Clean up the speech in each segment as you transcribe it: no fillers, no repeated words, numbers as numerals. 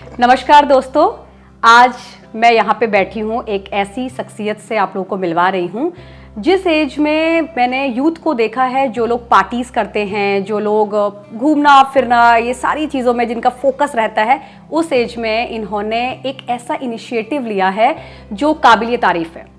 नमस्कार दोस्तों, आज मैं यहाँ पे बैठी हूँ एक ऐसी शख्सियत से आप लोगों को मिलवा रही हूँ जिस एज में मैंने यूथ को देखा है, जो लोग पार्टीज करते हैं, जो लोग घूमना फिरना ये सारी चीज़ों में जिनका फोकस रहता है, उस एज में इन्होंने एक ऐसा इनिशिएटिव लिया है जो काबिलियत तारीफ है।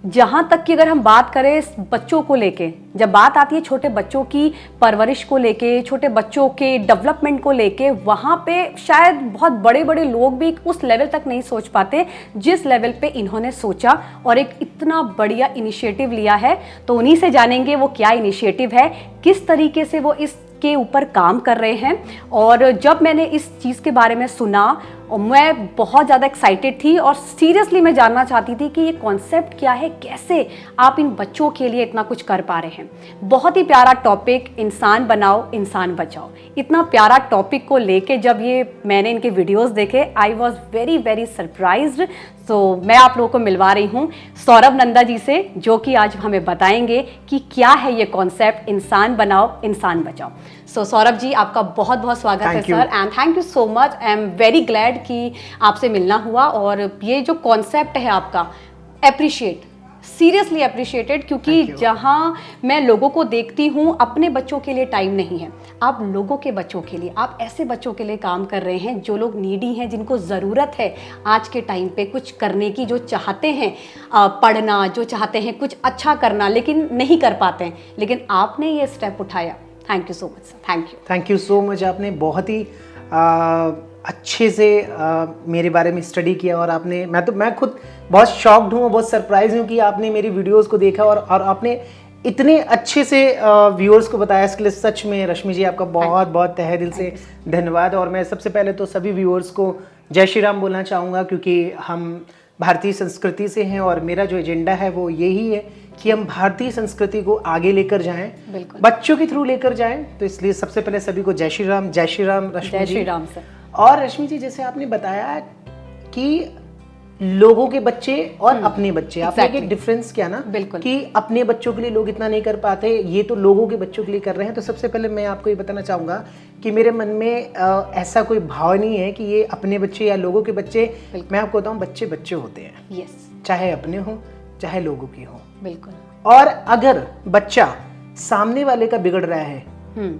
जहाँ तक कि अगर हम बात करें बच्चों को लेके, जब बात आती है छोटे बच्चों की परवरिश को लेके, छोटे बच्चों के डेवलपमेंट को लेके, वहाँ पे शायद बहुत बड़े बड़े लोग भी उस लेवल तक नहीं सोच पाते जिस लेवल पे इन्होंने सोचा और एक इतना बढ़िया इनिशिएटिव लिया है। तो उन्हीं से जानेंगे वो क्या इनिशिएटिव है, किस तरीके से वो इसके ऊपर काम कर रहे हैं। और जब मैंने इस चीज़ के बारे में सुना और मैं बहुत ज़्यादा एक्साइटेड थी और सीरियसली मैं जानना चाहती थी कि ये कॉन्सेप्ट क्या है, कैसे आप इन बच्चों के लिए इतना कुछ कर पा रहे हैं। बहुत ही प्यारा टॉपिक, इंसान बनाओ इंसान बचाओ। इतना प्यारा टॉपिक को लेके जब ये मैंने इनके वीडियोस देखे, I was very very surprised. तो मैं आप लोगों को मिलवा रही हूँ सौरभ नंदा जी से, जो कि आज हमें बताएंगे कि क्या है ये कॉन्सेप्ट इंसान बनाओ इंसान बचाओ। सो सौरभ जी, आपका बहुत बहुत स्वागत है sir, and thank you so much. I am very glad कि आपसे मिलना हुआ। और ये जो कॉन्सेप्ट है आपका, अप्रिशिएट, सीरियसली अप्रिशिएटेड, क्योंकि जहां मैं लोगों को देखती हूं, अपने बच्चों के लिए टाइम नहीं है, आप लोगों के बच्चों के लिए, आप ऐसे बच्चों के लिए काम कर रहे हैं जो लोग नीडी हैं, जिनको ज़रूरत है आज के टाइम पे कुछ करने की, जो चाहते हैं पढ़ना, जो चाहते हैं कुछ अच्छा करना लेकिन नहीं कर पाते हैं, लेकिन आपने ये स्टेप उठाया। Thank you so much sir, thank you so much. आपने बहुत ही अच्छे से मेरे बारे में स्टडी किया और आपने, मैं खुद बहुत शॉक्ड हूँ, बहुत सरप्राइज हूँ कि आपने मेरी वीडियोस को देखा और आपने इतने अच्छे से व्यूअर्स को बताया। इसके लिए सच में रश्मि जी आपका बहुत बहुत तहे दिल से धन्यवाद। और मैं सबसे पहले तो सभी व्यूअर्स को जय श्री राम बोलना चाहूँगा, क्योंकि हम भारतीय संस्कृति से हैं और मेरा जो एजेंडा है वो यही है कि हम भारतीय संस्कृति को आगे लेकर जाएं, बच्चों के थ्रू लेकर जाएं। तो इसलिए सबसे पहले सभी को जय श्री राम रश्मि जय जी। श्री राम सर। और रश्मि जी, जैसे आपने बताया कि लोगों के बच्चे और अपने बच्चे, आपने एक डिफरेंस किया ना, बिल्कुल, कि अपने बच्चों के लिए लोग इतना नहीं कर पाते, ये तो लोगों के बच्चों के लिए कर रहे हैं। तो सबसे पहले मैं आपको ये बताना चाहूँगा कि मेरे मन में ऐसा कोई भाव नहीं है कि ये अपने बच्चे या लोगों के बच्चे। मैं आपको बताऊँ, बच्चे बच्चे होते हैं, यस, चाहे अपने हों चाहे लोगों की हों। बिल्कुल। और अगर बच्चा सामने वाले का बिगड़ रहा है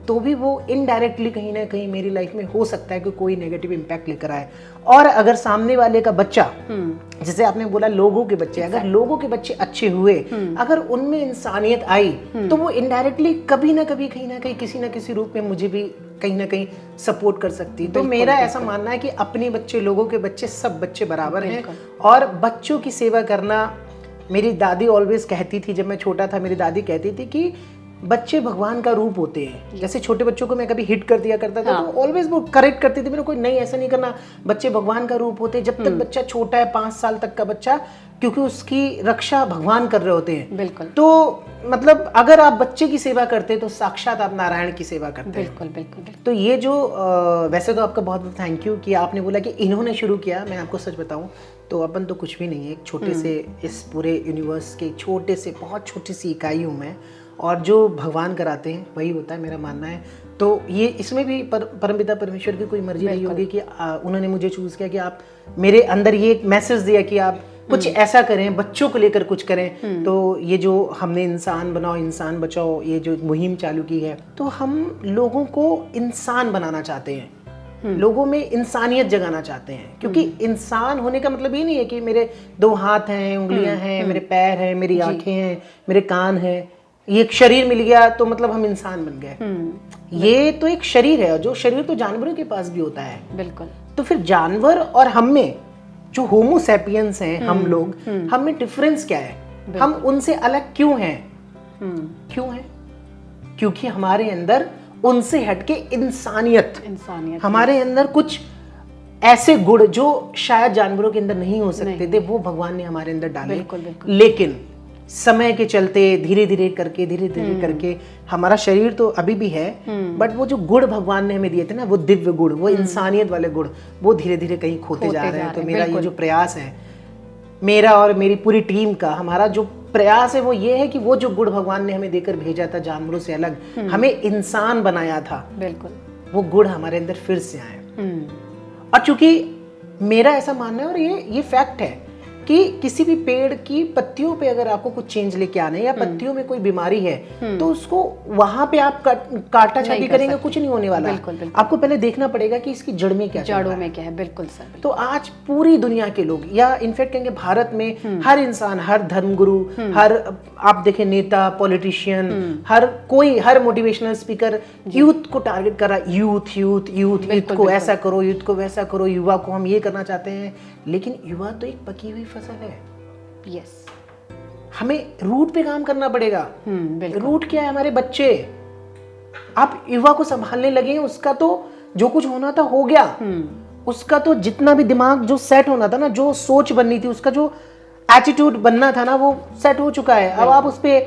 तो भी वो इनडायरेक्टली कहीं ना कहीं मेरी लाइफ में हो सकता है कि कोई नेगेटिव इम्पैक्ट लेकर आए। और अगर सामने वाले का बच्चा, जैसे आपने बोला लोगों के बच्चे, अगर लोगों के बच्चे अच्छे हुए, अगर उनमें इंसानियत आई, तो वो इनडायरेक्टली कभी ना कभी कहीं ना कहीं किसी ना किसी रूप में मुझे भी कहीं ना कहीं सपोर्ट कर सकती है। तो मेरा ऐसा मानना है कि अपने बच्चे, लोगों के बच्चे, सब बच्चे बराबर हैं। और बच्चों की सेवा करना, मेरी दादी ऑलवेज कहती थी, जब मैं छोटा था मेरी दादी कहती थी कि बच्चे भगवान का रूप होते हैं। जैसे छोटे बच्चों को मैं कभी हिट कर दिया करता था, तो ऑलवेज वो करेक्ट करती थी मेरे को, नहीं ऐसा नहीं करना, बच्चे भगवान का रूप होते हैं। जब तक बच्चा छोटा है, 5 साल तक का बच्चा, क्योंकि उसकी रक्षा भगवान कर रहे होते हैं। बिल्कुल। तो मतलब अगर आप बच्चे की सेवा करते हैं तो साक्षात आप नारायण की सेवा करते हैं। बिल्कुल बिल्कुल, बिल्कुल। तो ये जो वैसे तो आपका बहुत बहुत थैंक यू कि आपने बोला कि इन्होंने शुरू किया। मैं आपको सच बताऊं तो अपन तो कुछ भी नहीं है, एक छोटे से, इस पूरे यूनिवर्स के छोटे से, बहुत छोटी सी इकाई हूँ मैं, और जो भगवान कराते हैं वही होता है, मेरा मानना है। तो ये इसमें भी परमपिता परमेश्वर की कोई मर्जी नहीं होगी कि उन्होंने मुझे चूज़ किया कि आप, मेरे अंदर ये एक मैसेज दिया कि आप कुछ ऐसा करें, बच्चों को लेकर कुछ करें। तो ये जो हमने इंसान बनाओ इंसान बचाओ, ये जो मुहिम चालू की है, तो हम लोगों को इंसान बनाना चाहते हैं, लोगों में इंसानियत जगाना चाहते हैं। क्योंकि इंसान होने का मतलब ये नहीं है कि मेरे 2 हाथ हैं, उंगलियां हैं, मेरे पैर हैं, मेरी आंखें हैं, मेरे कान हैं, ये एक शरीर मिल गया तो मतलब हम इंसान बन गए। ये तो एक शरीर है, जो शरीर तो जानवरों के पास भी होता है। बिल्कुल। तो फिर जानवर और हम में जो होमो सैपियंस हैं, हम लोग, हम में डिफरेंस क्या है? हम उनसे अलग क्यों हैं? क्यों हैं? क्योंकि हमारे अंदर उनसे हटके इंसानियत, हमारे अंदर कुछ ऐसे गुण जो शायद जानवरों के अंदर नहीं हो सकते थे, वो भगवान ने हमारे अंदर डाले। बिल्कुल, बिल्कुल। लेकिन समय के चलते धीरे धीरे करके हमारा शरीर तो अभी भी है, बट वो जो गुण भगवान ने हमें दिए थे ना, वो दिव्य गुण, वो इंसानियत वाले गुण, वो धीरे धीरे कहीं खोते जा रहे हैं। तो मेरा ये जो प्रयास है, मेरा और मेरी पूरी टीम का, हमारा जो प्रयास है वो ये है कि वो जो गुण भगवान ने हमें देकर भेजा था, जानवरों से अलग हमें इंसान बनाया था, बिल्कुल, वो गुण हमारे अंदर फिर से आए। और चूंकि मेरा ऐसा मानना है और ये फैक्ट है कि किसी भी पेड़ की पत्तियों पे अगर आपको कुछ चेंज लेके आना है या पत्तियों में कोई बीमारी है तो उसको वहां पे आप काटा छाटी करेंगे, कुछ नहीं होने वाला। बिल्कुल, बिल्कुल। आपको पहले देखना पड़ेगा कि इसकी जड़ में क्या, जड़ों में क्या है। बिल्कुल सर। तो आज पूरी दुनिया के लोग या इनफैक्ट कहेंगे भारत में हर इंसान, हर धर्मगुरु, हर आप देखें नेता, पॉलिटिशियन, हर मोटिवेशनल स्पीकर यूथ को टारगेट कर रहा है। यूथ को ऐसा करो, यूथ को वैसा करो, युवा को हम ये करना चाहते हैं। लेकिन युवा तो एक पकी हुई फसल है। यस, हमें रूट पे काम करना पड़ेगा। रूट क्या है? हमारे बच्चे। आप युवा को संभालने लगे, उसका तो जो कुछ होना था हो गया। उसका तो जितना भी दिमाग जो सेट होना था ना, जो सोच बननी थी, उसका जो एटीट्यूड बनना था ना, वो सेट हो चुका है। अब आप उस पे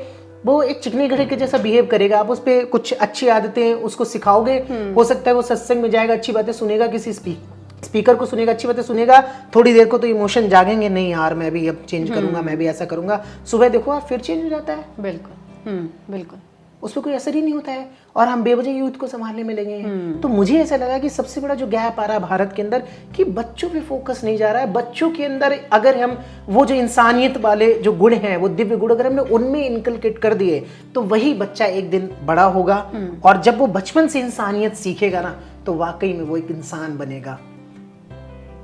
वो एक चिकनी घड़े के जैसा बिहेव करेगा। आप उस पे कुछ अच्छी आदतें उसको सिखाओगे, हो सकता है वो सत्संग में जाएगा, अच्छी बातें सुनेगा, किसी स्पीकर को सुनेगा, अच्छी बातें सुनेगा, थोड़ी देर को तो इमोशन जागेंगे, नहीं यार मैं भी अब चेंज करूंगा, मैं भी ऐसा करूंगा। सुबह देखो आप फिर चेंज हो जाता है। बिल्कुल, बिल्कुल। उस पर कोई असर ही नहीं होता है और हम बेवजह यूथ को संभालने में लगे हैं। तो मुझे ऐसा लगा कि सबसे बड़ा जो गैप आ रहा है भारत के अंदर कि बच्चों पे फोकस नहीं जा रहा है। बच्चों के अंदर अगर हम वो जो इंसानियत वाले जो गुण हैं, वो दिव्य गुण अगर हमने उनमें इनकलकेट कर दिए तो वही बच्चा एक दिन बड़ा होगा और जब वो बचपन से इंसानियत सीखेगा ना तो वाकई में वो एक इंसान बनेगा।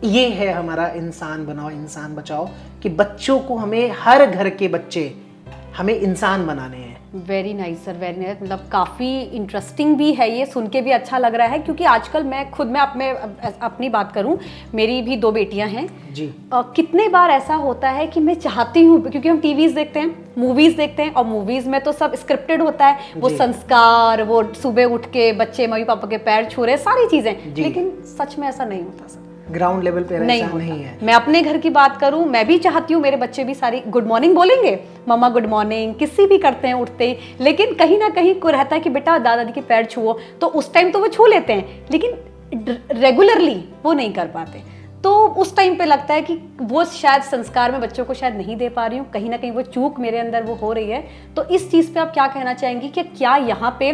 ये है हमारा इंसान बनाओ इंसान बचाओ, कि बच्चों को हमें, हर घर के बच्चे हमें इंसान बनाने हैं। Very nice sir, very nice. मतलब काफ़ी इंटरेस्टिंग भी है, ये सुन के भी अच्छा लग रहा है। क्योंकि आजकल मैं खुद में अपनी बात करूं, मेरी भी 2 बेटियां हैं जी। कितने बार ऐसा होता है कि मैं चाहती हूँ, क्योंकि हम टीवीज देखते हैं, मूवीज देखते हैं, और मूवीज में तो सब स्क्रिप्टेड होता है, वो संस्कार, वो सुबह उठ के बच्चे मम्मी पापा के पैर छू रहे, सारी चीजें, लेकिन सच में ऐसा नहीं होता सर। ग्राउंड लेवल पे नहीं है। मैं अपने घर की बात करूं, मैं भी चाहती हूँ मेरे बच्चे भी सारी गुड मॉर्निंग बोलेंगे, मम्मा गुड मॉर्निंग, किसी भी करते हैं उठते ही, लेकिन कहीं ना कहीं को रहता है कि बेटा दादाजी के पैर छुओ, तो उस टाइम तो वो छू लेते हैं, लेकिन रेगुलरली वो नहीं कर पाते। तो उस टाइम पे लगता है कि वो शायद संस्कार में बच्चों को शायद नहीं दे पा रही हूँ, कहीं ना कहीं वो चूक मेरे अंदर वो हो रही है। तो इस चीज़ पे आप क्या कहना चाहेंगी कि क्या यहाँ पे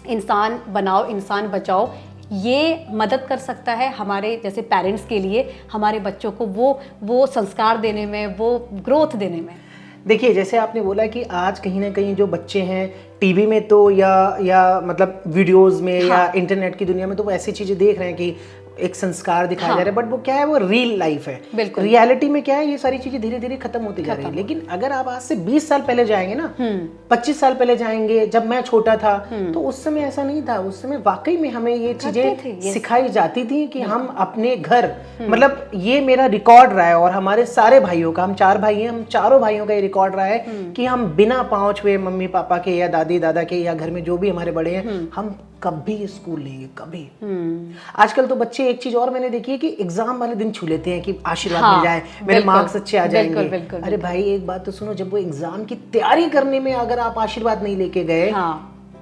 इंसान बनाओ इंसान बचाओ ये मदद कर सकता है हमारे जैसे पेरेंट्स के लिए, हमारे बच्चों को वो संस्कार देने में, वो ग्रोथ देने में? देखिए, जैसे आपने बोला कि आज कहीं ना कहीं जो बच्चे हैं टीवी में तो या मतलब वीडियोस में या इंटरनेट की दुनिया में तो वो ऐसी चीजें देख रहे हैं कि एक संस्कार दिखाया जा रहा है, बट वो क्या है, वो रियल लाइफ है। रियलिटी में क्या है, ये सारी चीजें धीरे धीरे खत्म होती जा रही है। लेकिन अगर आप आज से 20 साल पहले जाएंगे ना, 25 साल पहले जाएंगे, जब मैं छोटा था तो उस समय ऐसा नहीं था। उस समय वाकई में हमें ये चीजें सिखाई जाती थी कि हम अपने घर, मतलब ये मेरा रिकॉर्ड रहा है और हमारे सारे भाइयों का, हम 4 भाई हैं, हम चारों भाइयों का ये रिकॉर्ड रहा है कि हम बिना पाँव छुए मम्मी पापा के या दादी दादा के या घर में जो भी हमारे बड़े हैं, हम कभी स्कूल नहीं गए, कभी। आजकल तो बच्चे, एक चीज और मैंने देखी है कि एग्जाम वाले दिन छू लेते हैं कि आशीर्वाद मिल जाए, मेरे मार्क्स अच्छे आ जाएंगे। अरे भाई एक बात तो सुनो, जब वो एग्जाम की तैयारी करने में अगर आप आशीर्वाद नहीं लेके गए,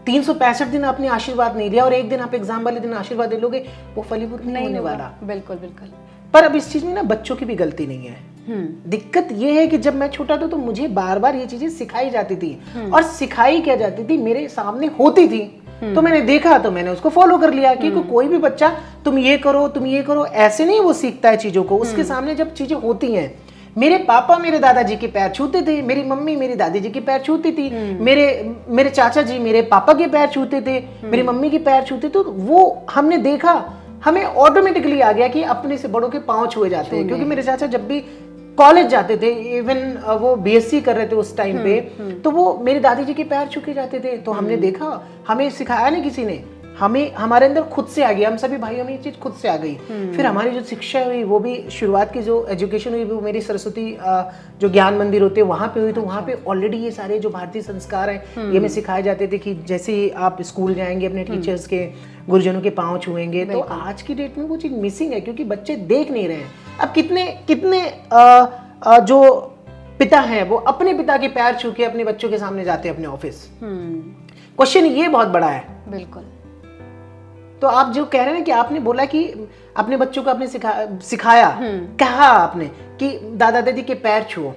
365 दिन आपने आशीर्वाद नहीं लिया और एक दिन आप एग्जाम वाले दिन आशीर्वाद ले लोगे, वो फलीभूत नहीं होने वाला। बिल्कुल बिल्कुल। पर अब इस चीज में ना बच्चों की भी गलती नहीं है। दिक्कत ये है कि जब मैं छोटा था तो मुझे बार बार ये चीजें सिखाई जाती थी, और सिखाई क्या जाती थी, मेरे सामने होती थी तो मैंने देखा तो मैंने उसको फॉलो कर लिया। क्योंकि कोई भी बच्चा तुम ये करो ऐसे नहीं वो सीखता है चीजों को। उसके सामने जब चीजें होती हैं, मेरे पापा मेरे दादाजी के पैर छूते थे, मेरी मम्मी मेरी दादी जी के पैर छूती थी, मेरे चाचा जी मेरे पापा के पैर छूते थे, मेरी मम्मी के पैर छूते थे, तो वो हमने देखा, हमें ऑटोमेटिकली आ गया कि अपने से बड़ों के पांव छुए जाते हैं। क्योंकि मेरे चाचा जब भी कॉलेज जाते थे, इवन वो बीएससी कर रहे थे उस टाइम पे, तो वो मेरे दादी जी के पैर छू के जाते थे। तो हमने देखा, हमें सिखाया नहीं किसी ने, हमें हमारे अंदर खुद से आ गया, हम सभी भाइयों में ये चीज खुद से आ गई। फिर हमारी जो शिक्षा हुई वो भी, शुरुआत की जो एजुकेशन हुई वो मेरी सरस्वती जो ज्ञान मंदिर होते हैं वहाँ पे हुई। तो वहाँ पे ऑलरेडी ये सारे जो भारतीय संस्कार हैं ये हमें सिखाए जाते थे कि जैसे ही आप स्कूल जाएंगे अपने टीचर्स के, गुरुजनों के पाँव छुएंगे। तो आज की डेट में वो चीज मिसिंग है, क्योंकि बच्चे देख नहीं रहे हैं। अब कितने जो पिता हैं वो अपने पिता के पैर छू के अपने बच्चों के सामने जाते हैं अपने ऑफिस। क्वेश्चन ये बहुत बड़ा है। बिल्कुल। तो आप जो कह रहे हैं कि आपने बोला कि अपने बच्चों को आपने सिखाया, कहा आपने कि दादा दादी के पैर छुओ,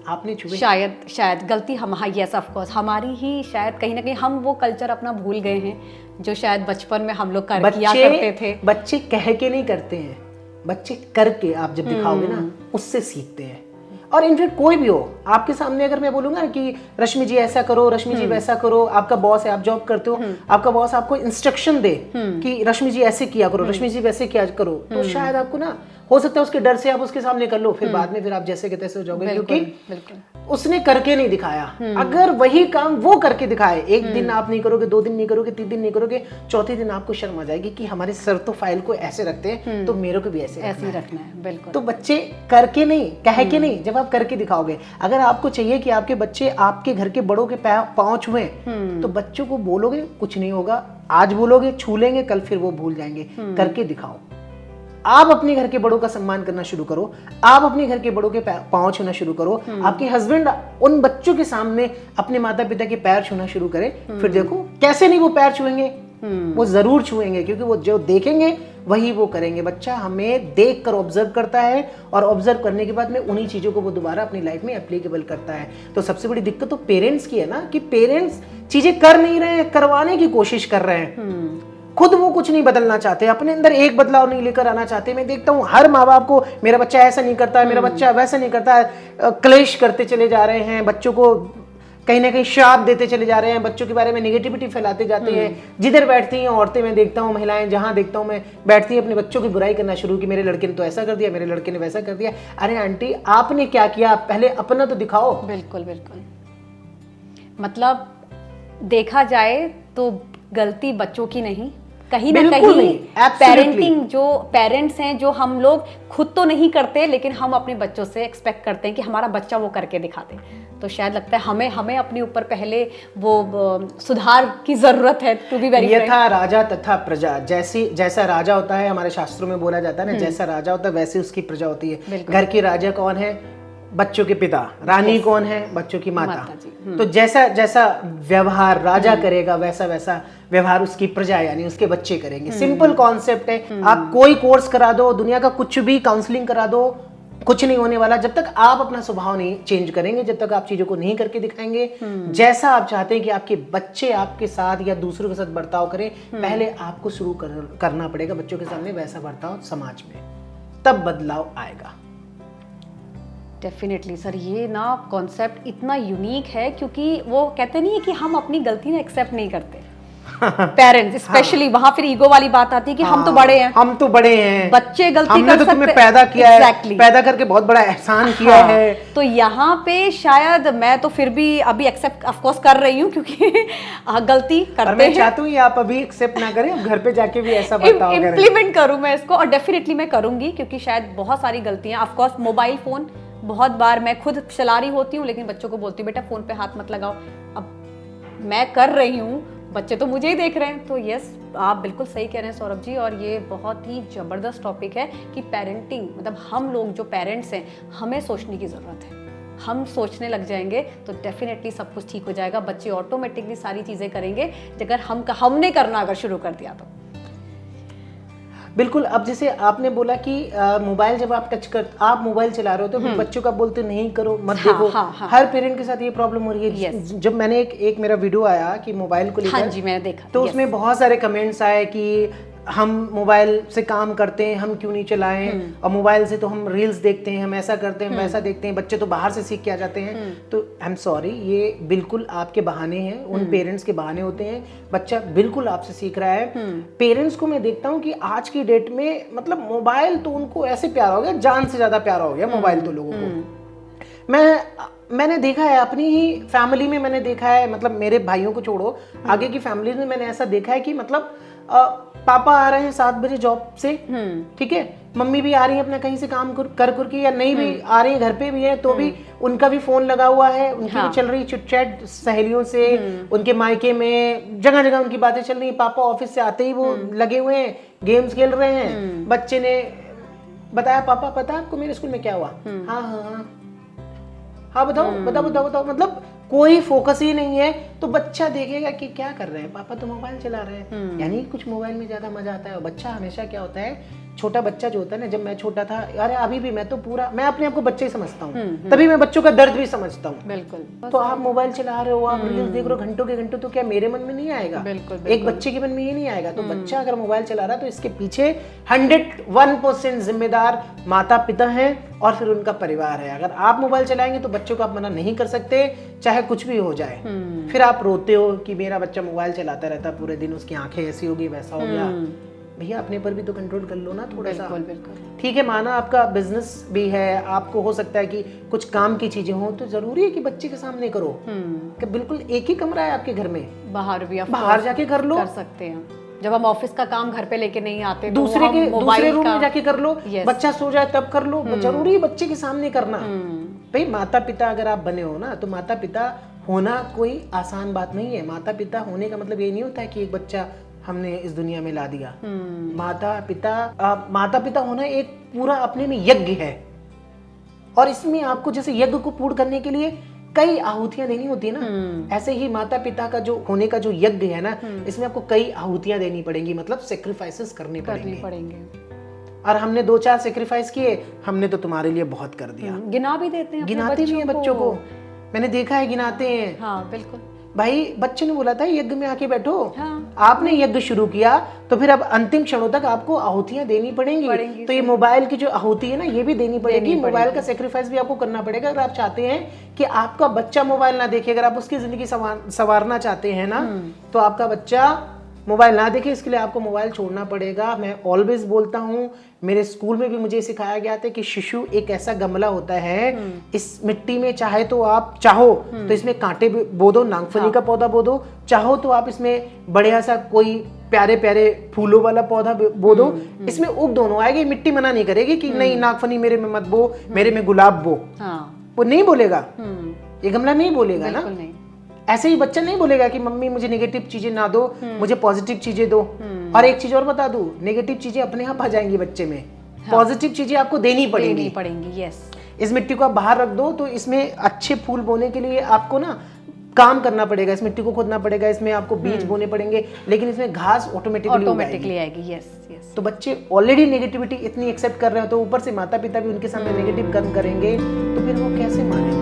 आपने छुए। शायद गलती यस ऑफ कोर्स हमारी ही, शायद कहीं ना कहीं हम वो कल्चर अपना भूल गए हैं जो शायद बचपन में हम लोग किया करते थे। बच्चे कह के नहीं करते हैं, बच्चे करके आप जब दिखाओगे ना, उससे सीखते हैं। और इनफैक्ट कोई भी हो आपके सामने, अगर मैं बोलूंगा कि रश्मि जी ऐसा करो, रश्मि जी वैसा करो, आपका बॉस है, आप जॉब करते हो, आपका बॉस आपको इंस्ट्रक्शन दे कि रश्मि जी ऐसे किया करो, रश्मि जी वैसे किया करो, तो शायद आपको ना हो सकता है उसके डर से आप उसके सामने कर लो, फिर बाद में फिर आप जैसे के तैसे हो जाओगे, क्योंकि उसने करके नहीं दिखाया। अगर वही काम वो करके दिखाए, एक दिन आप नहीं करोगे, 2 दिन नहीं करोगे, 3 दिन नहीं करोगे, चौथे दिन आपको शर्म आ जाएगी कि हमारे सर तो फाइल को ऐसे रखते हैं, तो मेरे को भी ऐसे ही रखना है। बिल्कुल। तो बच्चे करके नहीं, कह के नहीं, जब आप करके दिखाओगे। अगर आपको चाहिए कि आपके बच्चे आपके घर के बड़ों के पांव छुए, तो बच्चों को बोलोगे कुछ नहीं होगा, आज बोलोगे छू लेंगे, कल फिर वो भूल जाएंगे। करके दिखाओ। आप अपने घर के बड़ों का सम्मान करना शुरू करो, आप अपने घर के बड़ों के पांव छूना शुरू करो। आपके हस्बैंड उन बच्चों के सामने अपने माता पिता के पैर छूना शुरू करें, फिर देखो कैसे नहीं वो पैर छुएंगे, वो जरूर छुएंगे, क्योंकि वो जो देखेंगे वही वो करेंगे। बच्चा हमें देख कर ऑब्जर्व करता है, और ऑब्जर्व करने के बाद में उन्हीं चीजों को वो दोबारा अपनी लाइफ में एप्लीकेबल करता है। तो सबसे बड़ी दिक्कत तो पेरेंट्स की है ना, कि पेरेंट्स चीजें कर नहीं रहे हैं, करवाने की कोशिश कर रहे हैं, खुद वो कुछ नहीं बदलना चाहते, अपने अंदर एक बदलाव नहीं लेकर आना चाहते। मैं देखता हूँ हर माँ बाप को, मेरा बच्चा ऐसा नहीं करता है, मेरा बच्चा वैसा नहीं करता है, क्लेश करते चले जा रहे हैं, बच्चों को कहीं ना कहीं श्राप देते चले जा रहे हैं, बच्चों के बारे में नेगेटिविटी फैलाते जाते हैं। जिधर बैठती हैं औरतें, मैं देखता हूँ महिलाएं जहां देखता हूँ मैं, बैठती हैं अपने बच्चों की बुराई करना शुरू की, मेरे लड़के ने तो ऐसा कर दिया, मेरे लड़के ने वैसा कर दिया। अरे आंटी, आपने क्या किया, पहले अपना तो दिखाओ। बिल्कुल बिल्कुल। मतलब देखा जाए तो गलती बच्चों की नहीं, कहीं ना कहीं पेरेंटिंग, जो पेरेंट्स हैं, जो हम लोग खुद तो नहीं करते, लेकिन हम अपने बच्चों से एक्सपेक्ट करते हैं कि हमारा बच्चा वो करके दिखा दे। तो शायद लगता है हमें अपने ऊपर पहले वो सुधार की जरूरत है। टू बी वेरी यथा राजा तथा प्रजा, जैसा राजा होता है, हमारे शास्त्रों में बोला जाता है ना, जैसा राजा होता है वैसे उसकी प्रजा होती है। घर के राजा कौन है? बच्चों के पिता। रानी कौन है? बच्चों की माता। तो जैसा जैसा व्यवहार राजा करेगा, वैसा वैसा व्यवहार उसकी प्रजा यानी उसके बच्चे करेंगे। सिंपल कॉन्सेप्ट है। आप कोई कोर्स करा दो, दुनिया का कुछ भी काउंसलिंग करा दो, कुछ नहीं होने वाला जब तक आप अपना स्वभाव नहीं चेंज करेंगे, जब तक आप चीजों को नहीं करके दिखाएंगे। जैसा आप चाहते हैं कि आपके बच्चे आपके साथ या दूसरों के साथ बर्ताव करें, पहले आपको शुरू करना पड़ेगा बच्चों के सामने वैसा बर्ताव समाज में, तब बदलाव आएगा। डेफिनेटली सर, ये ना कॉन्सेप्ट इतना यूनिक है, क्योंकि वो कहते नहीं है कि हम अपनी गलती ना एक्सेप्ट नहीं करते। पेरेंट्स स्पेशली, वहां फिर ईगो वाली बात आती है कि हम तो बड़े हैं, हम तो बड़े हैं, बच्चे गलती हमने कर तो सकते, तुम्हें पैदा किया exactly. है, पैदा करके बहुत बड़ा एहसान किया है। तो यहाँ पे शायद मैं तो फिर भी अभी एक्सेप्ट ऑफ कोर्स कर रही हूँ, क्योंकि गलती करते हैं। मैं चाहती हूँ आप अभी एक्सेप्ट ना करें, घर पे जाके भी ऐसा बर्ताव करें, इम्प्लीमेंट करूँ मैं इसको, और डेफिनेटली मैं करूंगी, क्योंकि शायद बहुत सारी गलतियां, ऑफ कोर्स मोबाइल फोन बहुत बार मैं खुद चला रही होती हूँ, लेकिन बच्चों को बोलती हूँ बेटा फोन पे हाथ मत लगाओ। अब मैं कर रही हूँ, बच्चे तो मुझे ही देख रहे हैं। तो यस, आप बिल्कुल सही कह रहे हैं सौरभ जी, और ये बहुत ही ज़बरदस्त टॉपिक है कि पेरेंटिंग, मतलब हम लोग जो पेरेंट्स हैं, हमें सोचने की ज़रूरत है। हम सोचने लग जाएंगे तो डेफिनेटली सब कुछ ठीक हो जाएगा, बच्चे ऑटोमेटिकली सारी चीज़ें करेंगे, अगर हमने करना अगर शुरू कर दिया तो। बिल्कुल। अब जैसे आपने बोला कि मोबाइल जब आप आप मोबाइल चला रहे हो तो बच्चों का बोलते नहीं करो, मत देखो। हर पेरेंट के साथ ये प्रॉब्लम हो रही है। जब मैंने एक मेरा वीडियो आया कि मोबाइल को लेकर, हाँ जी मैंने देखा, तो उसमें बहुत सारे कमेंट्स आए कि हम मोबाइल से काम करते हैं, हम क्यों नहीं चलाएं, और मोबाइल से तो हम रील्स देखते हैं, हम ऐसा करते हैं, वैसा देखते हैं, बच्चे तो बाहर से सीख के आ जाते हैं। तो आई एम सॉरी, ये बिल्कुल आपके बहाने हैं, उन पेरेंट्स के बहाने होते हैं। बच्चा बिल्कुल आपसे सीख रहा है। पेरेंट्स को मैं देखता हूँ कि आज की डेट में मतलब मोबाइल तो उनको ऐसे प्यारा हो गया, जान से ज्यादा प्यारा हो गया मोबाइल तो लोगों को। मैंने देखा है अपनी ही फैमिली में, मैंने देखा है, मतलब मेरे भाइयों को छोड़ो, आगे की फैमिली में मैंने ऐसा देखा है कि मतलब पापा आ रहे हैं 7 बजे जॉब से, ठीक है, मम्मी भी आ रही है अपना कहीं से काम कर के, या नहीं भी आ रही है, घर पे भी है, तो भी उनका भी फोन लगा हुआ है, उनकी भी चल रही चिट-चैट सहेलियों से, उनके मायके में जगह जगह उनकी बातें चल रही है। पापा ऑफिस से आते ही वो लगे हुए हैं, गेम्स खेल रहे हैं। बच्चे ने बताया, पापा पता है आपको मेरे स्कूल में क्या हुआ? हाँ हाँ हाँ हाँ, बताओ बताओ बताओ बताओ। मतलब कोई फोकस ही नहीं है। तो बच्चा देखेगा कि क्या कर रहे हैं पापा, तो मोबाइल चला रहे हैं, यानी कुछ मोबाइल में ज्यादा मजा आता है। और बच्चा हमेशा क्या होता है, छोटा बच्चा जो होता है ना, जब मैं छोटा था, अरे अभी भी मैं तो पूरा, मैं अपने आप को बच्चे ही समझता हूँ, तभी मैं बच्चों का दर्द भी समझता हूँ। बिल्कुल। तो आप मोबाइल चला रहे हो, आप रील्स देख रहे हो घंटों के घंटों, तो क्या मेरे मन में नहीं आएगा? बिल्कुल, एक बच्चे के मन में ये नहीं आएगा? तो बच्चा अगर मोबाइल चला रहा है तो इसके पीछे 101% जिम्मेदार माता पिता हैं और फिर उनका परिवार है। अगर आप मोबाइल चलाएंगे तो बच्चों को आप मना नहीं कर सकते, चाहे कुछ भी हो जाए। फिर आप रोते हो कि मेरा बच्चा मोबाइल चलाता रहता पूरे दिन, उसकी आंखें ऐसी होगी, वैसा हो गया। भैया अपने पर भी तो कंट्रोल कर लो ना थोड़ा सा। बिल्कुल। ठीक है, माना आपका बिजनेस भी है, आपको हो सकता है कि कुछ काम की चीजें हो, तो जरूरी है कि बच्चे के सामने करो। कि बिल्कुल एक ही कमरा है आपके घर में, बाहर भी आप बाहर जाके कर लो, कर सकते हैं। जब हम ऑफिस का काम घर पे लेके नहीं आते, दूसरे रूम में जाके कर लो, बच्चा सो जाए तब कर लो। जरूरी है बच्चे के सामने करना। भाई माता पिता अगर आप बने हो ना, तो माता पिता होना कोई आसान बात नहीं है। माता पिता होने का मतलब ये नहीं होता है कि एक बच्चा हमने इस दुनिया में ला दिया। माता पिता होना एक पूरा अपने में यज्ञ है, और इसमें आपको जैसे यज्ञ को पूर्ण करने के लिए कई आहुतियां देनी होती है ना, ऐसे ही माता पिता का जो होने का जो यज्ञ है ना, इसमें आपको कई आहुतियां देनी पड़ेंगी, मतलब सेक्रीफाइसेस करने पड़ेंगे। और हमने 2-4 सेक्रीफाइस किए, हमने तो तुम्हारे लिए बहुत कर दिया। गिना भी देते हैं, गिनाते भी हैं बच्चों को, मैंने देखा है गिनाते हैं। हाँ बिल्कुल। भाई बच्चे ने बोला था यज्ञ में आके बैठो। हाँ। आपने यज्ञ शुरू किया तो फिर अब अंतिम क्षणों तक आपको आहुतियां देनी पड़ेंगी। तो ये मोबाइल की जो आहुति है ना, ये भी देनी पड़ेगी। मोबाइल का सेक्रीफाइस भी आपको करना पड़ेगा अगर आप चाहते हैं कि आपका बच्चा मोबाइल ना देखे। अगर आप उसकी जिंदगी संवारना चाहते हैं ना, तो आपका बच्चा मोबाइल ना देखे, इसके लिए आपको मोबाइल छोड़ना पड़ेगा। मैं ऑलवेज बोलता हूँ, मेरे स्कूल में भी मुझे सिखाया गया था कि शिशु एक ऐसा गमला होता है, इस मिट्टी में चाहे तो आप चाहो तो इसमें कांटे बो दो, नागफनी का पौधा बो दो, चाहो तो आप इसमें बढ़िया सा कोई प्यारे प्यारे फूलों वाला पौधा बो दो, इसमें उग दोनों आएगी। मिट्टी मना नहीं करेगी कि नहीं नागफनी मेरे में मत बो, मेरे में गुलाब बो। वो नहीं बोलेगा, ये गमला नहीं बोलेगा ना। ऐसे ही बच्चा नहीं बोलेगा कि मम्मी मुझे नेगेटिव चीजें ना दो, मुझे पॉजिटिव चीजें दो। और एक चीज और बता दूं, नेगेटिव चीजें अपने आप आ जाएंगी बच्चे में, पॉजिटिव चीजें आपको देनी पड़ेंगी। यस। इस मिट्टी को आप बाहर रख दो, तो इसमें अच्छे फूल बोने के लिए आपको ना काम करना पड़ेगा, इस मिट्टी को खोदना पड़ेगा, इसमें आपको बीज बोने पड़ेंगे, लेकिन इसमें घास ऑटोमेटिकली आएगी। यस। तो बच्चे ऑलरेडी नेगेटिविटी इतनी एक्सेप्ट कर रहे हो, तो ऊपर से माता पिता भी उनके सामने नेगेटिव कर्म करेंगे, तो फिर वो कैसे मानेंगे?